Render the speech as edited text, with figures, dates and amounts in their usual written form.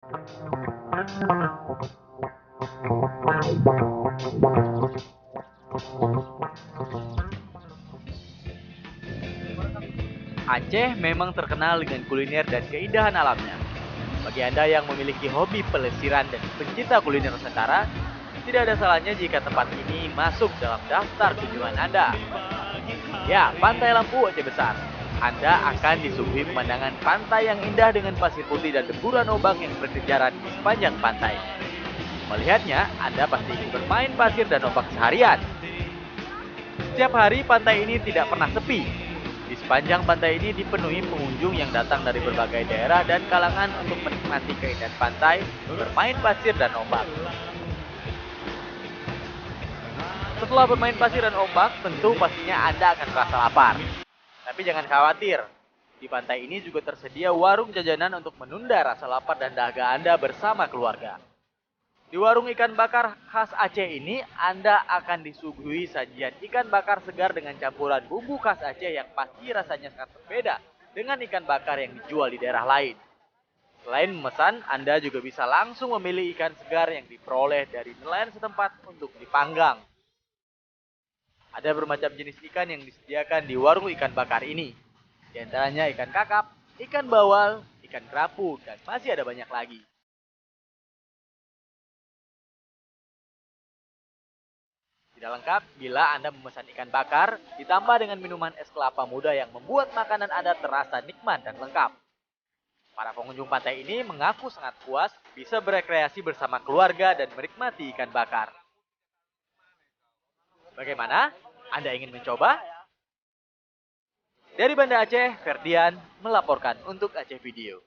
Aceh memang terkenal dengan kuliner dan keindahan alamnya. Bagi Anda yang memiliki hobi pelesiran dan pencinta kuliner Nusantara, tidak ada salahnya jika tempat ini masuk dalam daftar kunjungan Anda. Ya, Pantai Lampu Aceh Besar. Anda akan disuguhi pemandangan pantai yang indah dengan pasir putih dan deburan ombak yang berkejaran di sepanjang pantai. Melihatnya, Anda pasti ingin bermain pasir dan ombak seharian. Setiap hari pantai ini tidak pernah sepi. Di sepanjang pantai ini dipenuhi pengunjung yang datang dari berbagai daerah dan kalangan untuk menikmati keindahan pantai, bermain pasir dan ombak. Setelah bermain pasir dan ombak, tentu pastinya Anda akan merasa lapar. Tapi jangan khawatir, di pantai ini juga tersedia warung jajanan untuk menunda rasa lapar dan dahaga Anda bersama keluarga. Di warung ikan bakar khas Aceh ini, Anda akan disuguhi sajian ikan bakar segar dengan campuran bumbu khas Aceh yang pasti rasanya sangat berbeda dengan ikan bakar yang dijual di daerah lain. Selain memesan, Anda juga bisa langsung memilih ikan segar yang diperoleh dari nelayan setempat untuk dipanggang. Ada bermacam jenis ikan yang disediakan di warung ikan bakar ini. Di antaranya ikan kakap, ikan bawal, ikan kerapu, dan masih ada banyak lagi. Tidak lengkap bila Anda memesan ikan bakar ditambah dengan minuman es kelapa muda yang membuat makanan Anda terasa nikmat dan lengkap. Para pengunjung pantai ini mengaku sangat puas bisa berekreasi bersama keluarga dan menikmati ikan bakar. Bagaimana? Anda ingin mencoba? Dari Banda Aceh, Ferdian melaporkan untuk Aceh Video.